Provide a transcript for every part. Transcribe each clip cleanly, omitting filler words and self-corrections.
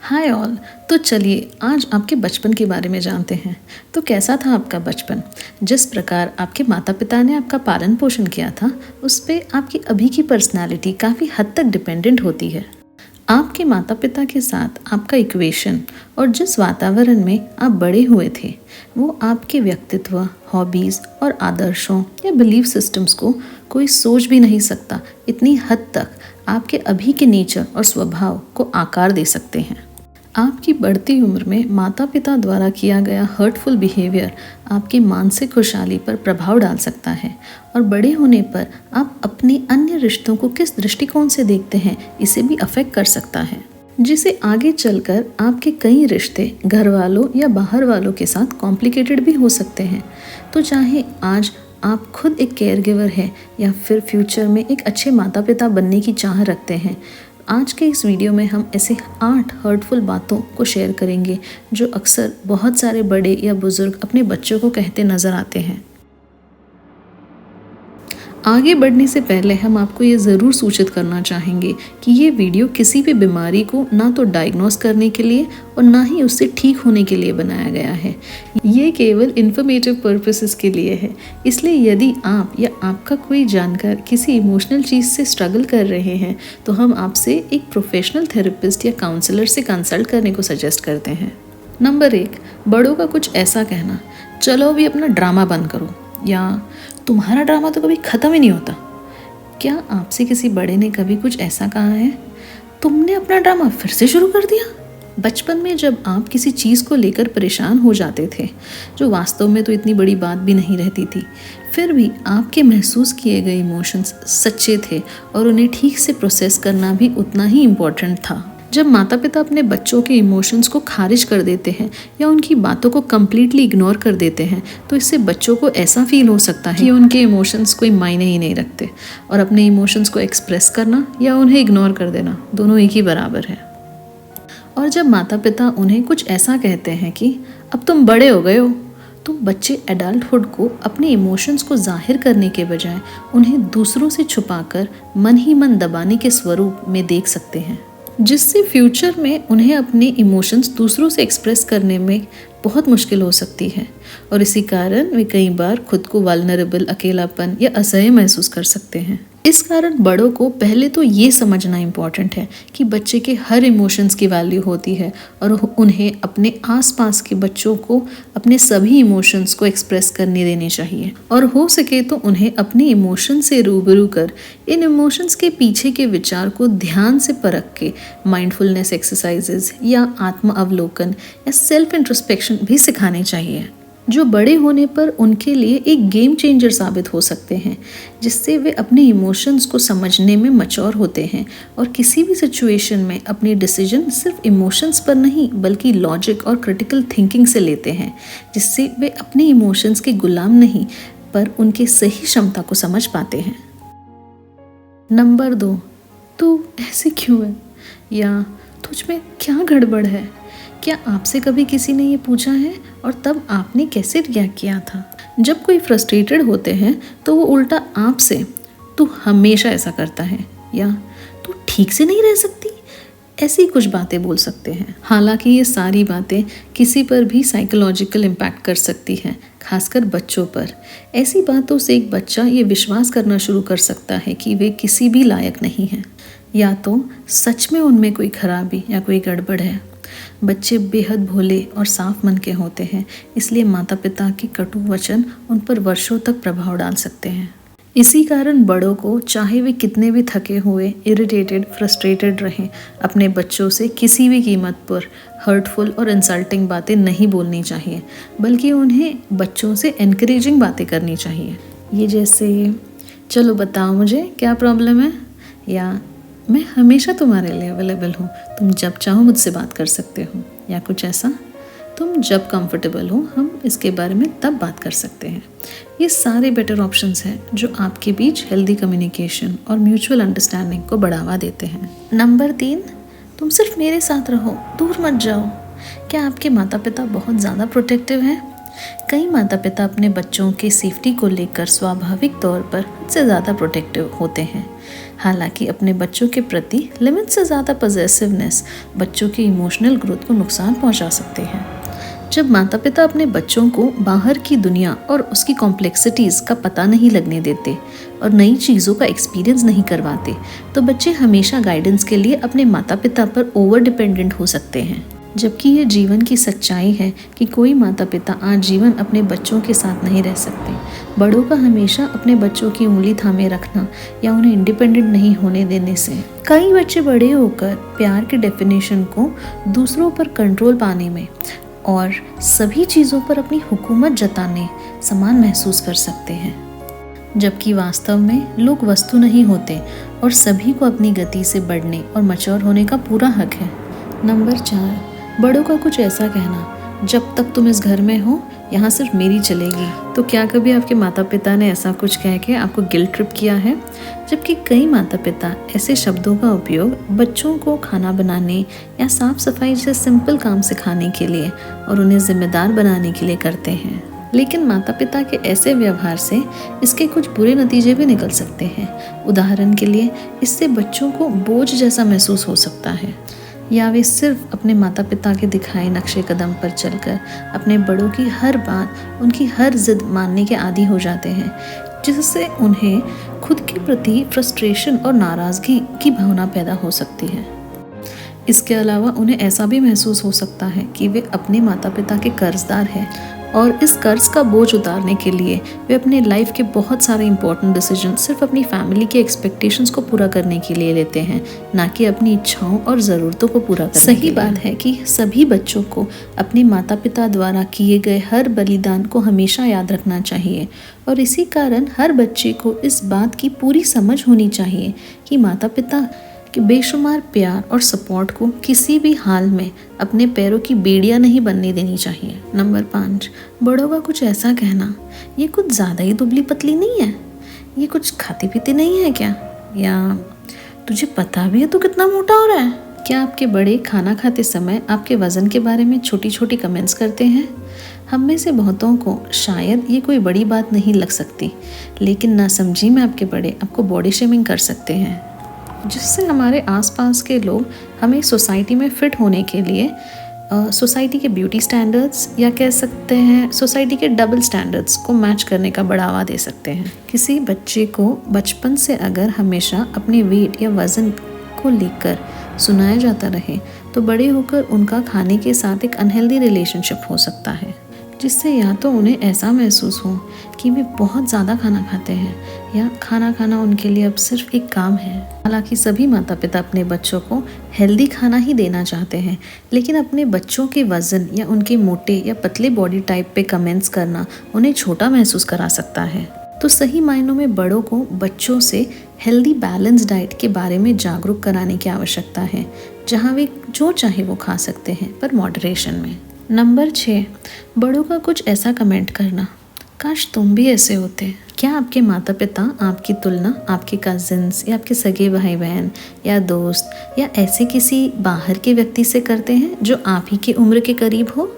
Hi all. तो चलिए आज आपके बचपन के बारे में जानते हैं। तो कैसा था आपका बचपन? जिस प्रकार आपके माता पिता ने आपका पालन पोषण किया था, उस पे आपकी अभी की पर्सनालिटी काफ़ी हद तक डिपेंडेंट होती है। आपके माता पिता के साथ आपका इक्वेशन और जिस वातावरण में आप बड़े हुए थे, वो आपके व्यक्तित्व, हॉबीज़ और आदर्शों या बिलीफ सिस्टम्स को कोई सोच भी नहीं सकता। इतनी हद तक आपके अभी के नेचर और स्वभाव को आकार दे सकते हैं। आपकी बढ़ती उम्र में माता पिता द्वारा किया गया हर्टफुल बिहेवियर आपकी मानसिक खुशहाली पर प्रभाव डाल सकता है, और बड़े होने पर आप अपने अन्य रिश्तों को किस दृष्टिकोण से देखते हैं, इसे भी अफेक्ट कर सकता है, जिसे आगे चलकर आपके कई रिश्ते घर वालों या बाहर वालों के साथ कॉम्प्लिकेटेड भी हो सकते हैं। तो चाहे आज आप खुद एक केयर गिवर हैं या फिर फ्यूचर में एक अच्छे माता पिता बनने की चाह रखते हैं, आज के इस वीडियो में हम ऐसे 8 हर्टफुल बातों को शेयर करेंगे जो अक्सर बहुत सारे बड़े या बुजुर्ग अपने बच्चों को कहते नज़र आते हैं। आगे बढ़ने से पहले हम आपको ये ज़रूर सूचित करना चाहेंगे कि ये वीडियो किसी भी बीमारी को ना तो डायग्नोस करने के लिए और ना ही उससे ठीक होने के लिए बनाया गया है। ये केवल इन्फॉर्मेटिव पर्पसेस के लिए है। इसलिए यदि आप या आपका कोई जानकार किसी इमोशनल चीज़ से स्ट्रगल कर रहे हैं, तो हम आपसे एक प्रोफेशनल थेरेपिस्ट या काउंसलर से कंसल्ट करने को सजेस्ट करते हैं। नंबर 1, बड़ों का कुछ ऐसा कहना, चलो अभी अपना ड्रामा बंद करो, या तुम्हारा ड्रामा तो कभी ख़त्म ही नहीं होता। क्या आपसे किसी बड़े ने कभी कुछ ऐसा कहा है, तुमने अपना ड्रामा फिर से शुरू कर दिया? बचपन में जब आप किसी चीज़ को लेकर परेशान हो जाते थे, जो वास्तव में तो इतनी बड़ी बात भी नहीं रहती थी, फिर भी आपके महसूस किए गए इमोशंस सच्चे थे और उन्हें ठीक से प्रोसेस करना भी उतना ही इम्पोर्टेंट था। जब माता पिता अपने बच्चों के इमोशंस को खारिज कर देते हैं या उनकी बातों को कम्प्लीटली इग्नोर कर देते हैं, तो इससे बच्चों को ऐसा फील हो सकता है कि उनके इमोशंस कोई मायने ही नहीं रखते, और अपने इमोशंस को एक्सप्रेस करना या उन्हें इग्नोर कर देना दोनों एक ही बराबर है। और जब माता पिता उन्हें कुछ ऐसा कहते हैं कि अब तुम बड़े हो गए हो, तो बच्चे एडल्टहुड को अपने इमोशंस को जाहिर करने के बजाय उन्हें दूसरों से छुपाकर मन ही मन दबाने के स्वरूप में देख सकते हैं, जिससे फ्यूचर में उन्हें अपने इमोशंस दूसरों से एक्सप्रेस करने में बहुत मुश्किल हो सकती है, और इसी कारण वे कई बार खुद को वल्नरेबल, अकेलापन या असह्य महसूस कर सकते हैं। इस कारण बड़ों को पहले तो ये समझना इम्पॉर्टेंट है कि बच्चे के हर इमोशंस की वैल्यू होती है, और उन्हें अपने आसपास के बच्चों को अपने सभी इमोशंस को एक्सप्रेस करने देने चाहिए, और हो सके तो उन्हें अपने इमोशन से रूबरू कर इन इमोशंस के पीछे के विचार को ध्यान से परख के माइंडफुलनेस एक्सरसाइजेज या आत्म अवलोकन या सेल्फ इंट्रोस्पेक्शन भी सिखाने चाहिए, जो बड़े होने पर उनके लिए एक गेम चेंजर साबित हो सकते हैं, जिससे वे अपने इमोशंस को समझने में मैच्योर होते हैं और किसी भी सिचुएशन में अपने डिसीजन सिर्फ इमोशंस पर नहीं बल्कि लॉजिक और क्रिटिकल थिंकिंग से लेते हैं, जिससे वे अपने इमोशंस के गुलाम नहीं पर उनके सही क्षमता को समझ पाते हैं। नंबर 2, तू ऐसे क्यों है, या तुझ में क्या गड़बड़ है? क्या आपसे कभी किसी ने ये पूछा है, और तब आपने कैसे रिएक्ट किया था? जब कोई फ्रस्ट्रेटेड होते हैं तो वो उल्टा आपसे तू हमेशा ऐसा करता है, या तू ठीक से नहीं रह सकती, ऐसी कुछ बातें बोल सकते हैं। हालांकि ये सारी बातें किसी पर भी साइकोलॉजिकल इम्पैक्ट कर सकती हैं, खासकर बच्चों पर। ऐसी बातों से एक बच्चा ये विश्वास करना शुरू कर सकता है कि वे किसी भी लायक नहीं हैं, या तो सच में उनमें कोई खराबी या कोई गड़बड़ है। बच्चे बेहद भोले और साफ मन के होते हैं, इसलिए माता पिता के कटु वचन उन पर वर्षों तक प्रभाव डाल सकते हैं। इसी कारण बड़ों को चाहे वे कितने भी थके हुए, इरिटेटेड, फ्रस्ट्रेटेड रहें, अपने बच्चों से किसी भी कीमत पर हर्टफुल और इंसल्टिंग बातें नहीं बोलनी चाहिए, बल्कि उन्हें बच्चों से एनकरेजिंग बातें करनी चाहिए। ये जैसे, चलो बताओ मुझे क्या प्रॉब्लम है, या मैं हमेशा तुम्हारे लिए अवेलेबल हूँ, तुम जब चाहो मुझसे बात कर सकते हो, या कुछ ऐसा, तुम जब कंफर्टेबल हो हम इसके बारे में तब बात कर सकते हैं। ये सारे बेटर ऑप्शंस हैं जो आपके बीच हेल्दी कम्युनिकेशन और म्यूचुअल अंडरस्टैंडिंग को बढ़ावा देते हैं। नंबर 3, तुम सिर्फ मेरे साथ रहो, दूर मत जाओ। क्या आपके माता पिता बहुत ज़्यादा प्रोटेक्टिव हैं? कई माता पिता अपने बच्चों के सेफ्टी को लेकर स्वाभाविक तौर पर हद से ज़्यादा प्रोटेक्टिव होते हैं। हालांकि अपने बच्चों के प्रति लिमिट से ज़्यादा पॉसेसिवनेस बच्चों की इमोशनल ग्रोथ को नुकसान पहुंचा सकते हैं। जब माता पिता अपने बच्चों को बाहर की दुनिया और उसकी कॉम्प्लेक्सिटीज़ का पता नहीं लगने देते और नई चीज़ों का एक्सपीरियंस नहीं करवाते, तो बच्चे हमेशा गाइडेंस के लिए अपने माता पिता पर ओवर डिपेंडेंट हो सकते हैं। जबकि ये जीवन की सच्चाई है कि कोई माता पिता आजीवन अपने बच्चों के साथ नहीं रह सकते। बड़ों का हमेशा अपने बच्चों की उंगली थामे रखना या उन्हें इंडिपेंडेंट नहीं होने देने से कई बच्चे बड़े होकर प्यार की डेफिनेशन को दूसरों पर कंट्रोल पाने में और सभी चीज़ों पर अपनी हुकूमत जताने समान महसूस कर सकते हैं, जबकि वास्तव में लोग वस्तु नहीं होते और सभी को अपनी गति से बढ़ने और मैच्योर होने का पूरा हक है। नंबर 4, बड़ों का कुछ ऐसा कहना, जब तक तुम इस घर में हो यहाँ सिर्फ मेरी चलेगी। तो क्या कभी आपके माता पिता ने ऐसा कुछ कह के आपको गिल्ट ट्रिप किया है? जबकि कई माता पिता ऐसे शब्दों का उपयोग बच्चों को खाना बनाने या साफ सफाई जैसे सिंपल काम सिखाने के लिए और उन्हें जिम्मेदार बनाने के लिए करते हैं, लेकिन माता पिता के ऐसे व्यवहार से इसके कुछ बुरे नतीजे भी निकल सकते हैं। उदाहरण के लिए, इससे बच्चों को बोझ जैसा महसूस हो सकता है या वे सिर्फ अपने माता पिता के दिखाए नक्शे कदम पर चलकर अपने बड़ों की हर बात, उनकी हर जिद मानने के आदी हो जाते हैं, जिससे उन्हें खुद के प्रति फ्रस्ट्रेशन और नाराज़गी की भावना पैदा हो सकती है। इसके अलावा उन्हें ऐसा भी महसूस हो सकता है कि वे अपने माता पिता के कर्जदार हैं और इस कर्ज का बोझ उतारने के लिए वे अपने लाइफ के बहुत सारे इंपॉर्टेंट डिसीजन सिर्फ अपनी फैमिली के एक्सपेक्टेशंस को पूरा करने के लिए लेते हैं, ना कि अपनी इच्छाओं और ज़रूरतों को पूरा करने। सही बात है कि सभी बच्चों को अपने माता पिता द्वारा किए गए हर बलिदान को हमेशा याद रखना चाहिए और इसी कारण हर बच्चे को इस बात की पूरी समझ होनी चाहिए कि माता पिता कि बेशुमार प्यार और सपोर्ट को किसी भी हाल में अपने पैरों की बेड़ियां नहीं बनने देनी चाहिए। नंबर 5, बड़ों का कुछ ऐसा कहना, ये कुछ ज़्यादा ही दुबली पतली नहीं है, ये कुछ खाती पीती नहीं है क्या, या तुझे पता भी है तू कितना मोटा हो रहा है। क्या आपके बड़े खाना खाते समय आपके वज़न के बारे में छोटी छोटी कमेंट्स करते हैं? हम में से बहुतों को शायद ये कोई बड़ी बात नहीं लग सकती, लेकिन नासमझी में आपके बड़े आपको बॉडी शेमिंग कर सकते हैं, जिससे हमारे आसपास के लोग हमें सोसाइटी में फ़िट होने के लिए सोसाइटी के ब्यूटी स्टैंडर्ड्स या कह सकते हैं सोसाइटी के डबल स्टैंडर्ड्स को मैच करने का बढ़ावा दे सकते हैं। किसी बच्चे को बचपन से अगर हमेशा अपने वेट या वज़न को लेकर सुनाया जाता रहे, तो बड़े होकर उनका खाने के साथ एक अनहेल्दी रिलेशनशिप हो सकता है, जिससे या तो उन्हें ऐसा महसूस हो कि वे बहुत ज़्यादा खाना खाते हैं या खाना खाना उनके लिए अब सिर्फ एक काम है। हालांकि सभी माता पिता अपने बच्चों को हेल्दी खाना ही देना चाहते हैं, लेकिन अपने बच्चों के वज़न या उनके मोटे या पतले बॉडी टाइप पे कमेंट्स करना उन्हें छोटा महसूस करा सकता है। तो सही मायनों में बड़ों को बच्चों से हेल्दी बैलेंस डाइट के बारे में जागरूक कराने की आवश्यकता है, जहाँ वे जो चाहे वो खा सकते हैं, पर मॉडरेशन में। नंबर 6, बड़ों का कुछ ऐसा कमेंट करना, काश तुम भी ऐसे होते। क्या आपके माता पिता आपकी तुलना आपके कजिन्स या आपके सगे भाई बहन या दोस्त या ऐसे किसी बाहर के व्यक्ति से करते हैं जो आप ही की उम्र के करीब हो?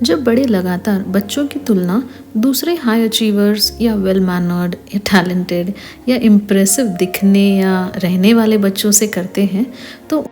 जब बड़े लगातार बच्चों की तुलना दूसरे हाई अचीवर्स या वेल मैनर्ड या टैलेंटेड या इम्प्रेसिव दिखने या रहने वाले बच्चों से करते हैं, तो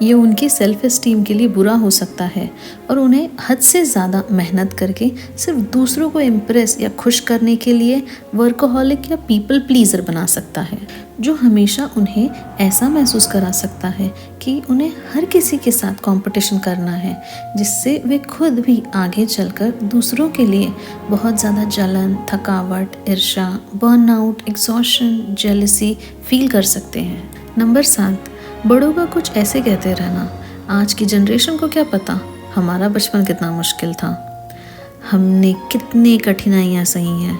ये उनकी सेल्फ एस्टीम के लिए बुरा हो सकता है और उन्हें हद से ज़्यादा मेहनत करके सिर्फ दूसरों को इम्प्रेस या खुश करने के लिए वर्कोहॉलिक या पीपल प्लीज़र बना सकता है, जो हमेशा उन्हें ऐसा महसूस करा सकता है कि उन्हें हर किसी के साथ कंपटीशन करना है, जिससे वे खुद भी आगे चलकर दूसरों के लिए बहुत ज़्यादा जलन, थकावट, ईर्ष्या, बर्नआउट, एग्जॉशन, जेलसी फील कर सकते हैं। नंबर 7, बड़ों का कुछ ऐसे कहते रहना, आज की जनरेशन को क्या पता हमारा बचपन कितना मुश्किल था, हमने कितनी कठिनाइयाँ सही हैं,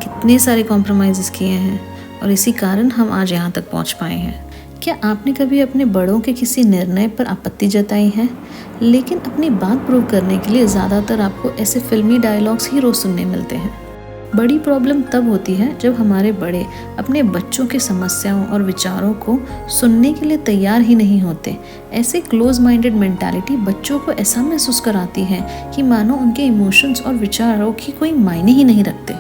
कितने सारे कॉम्प्रोमाइज़ किए हैं और इसी कारण हम आज यहाँ तक पहुँच पाए हैं। क्या आपने कभी अपने बड़ों के किसी निर्णय पर आपत्ति जताई है, लेकिन अपनी बात प्रूव करने के लिए ज़्यादातर आपको ऐसे फिल्मी डायलॉग्स ही रोज़ सुनने मिलते हैं? बड़ी प्रॉब्लम तब होती है जब हमारे बड़े अपने बच्चों की समस्याओं और विचारों को सुनने के लिए तैयार ही नहीं होते। ऐसे क्लोज माइंडेड मेंटालिटी बच्चों को ऐसा महसूस कराती है कि मानो उनके इमोशंस और विचारों की कोई मायने ही नहीं रखते।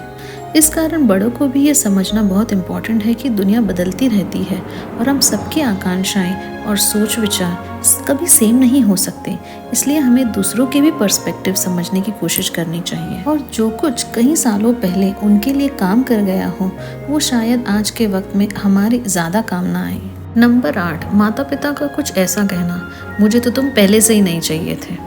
इस कारण बड़ों को भी ये समझना बहुत इम्पोर्टेंट है कि दुनिया बदलती रहती है और हम सबकी आकांक्षाएं और सोच विचार कभी सेम नहीं हो सकते। इसलिए हमें दूसरों के भी पर्सपेक्टिव समझने की कोशिश करनी चाहिए और जो कुछ कई सालों पहले उनके लिए काम कर गया हो वो शायद आज के वक्त में हमारे ज़्यादा काम ना आए। नंबर 8, माता पिता का कुछ ऐसा कहना, मुझे तो तुम पहले से ही नहीं चाहिए थे।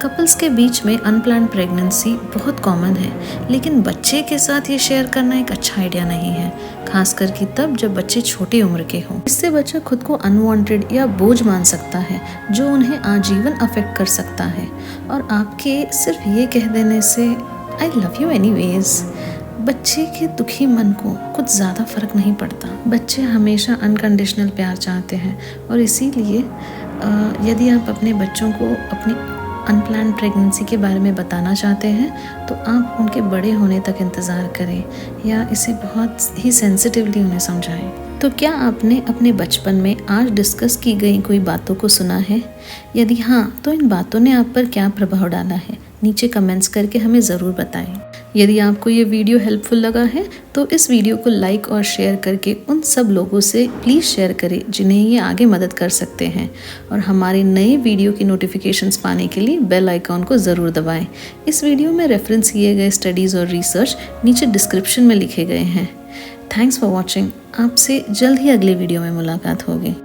कपल्स के बीच में अनप्लान्ड प्रेगनेंसी बहुत कॉमन है, लेकिन बच्चे के साथ ये शेयर करना एक अच्छा आइडिया नहीं है, खासकर कि तब जब बच्चे छोटी उम्र के हों। इससे बच्चा खुद को अनवांटेड या बोझ मान सकता है जो उन्हें आजीवन अफेक्ट कर सकता है। और आपके सिर्फ ये कह देने से आई लव यू एनीवेज बच्चे के दुखी मन को कुछ ज़्यादा फर्क नहीं पड़ता। बच्चे हमेशा अनकंडीशनल प्यार चाहते हैं और इसीलिए यदि आप अपने बच्चों को अपनी अनप्लान्ड प्रेगनेंसी के बारे में बताना चाहते हैं तो आप उनके बड़े होने तक इंतज़ार करें या इसे बहुत ही सेंसिटिवली उन्हें समझाएं। तो क्या आपने अपने बचपन में आज डिस्कस की गई कोई बातों को सुना है? यदि हाँ, तो इन बातों ने आप पर क्या प्रभाव डाला है? नीचे कमेंट्स करके हमें ज़रूर बताएं। यदि आपको ये वीडियो हेल्पफुल लगा है तो इस वीडियो को लाइक और शेयर करके उन सब लोगों से प्लीज़ शेयर करें जिन्हें ये आगे मदद कर सकते हैं। और हमारे नए वीडियो की नोटिफिकेशंस पाने के लिए बेल आइकॉन को ज़रूर दबाएं। इस वीडियो में रेफरेंस किए गए स्टडीज़ और रिसर्च नीचे डिस्क्रिप्शन में लिखे गए हैं। Thanks for watching. आपसे जल्द ही अगले वीडियो में मुलाकात होगी।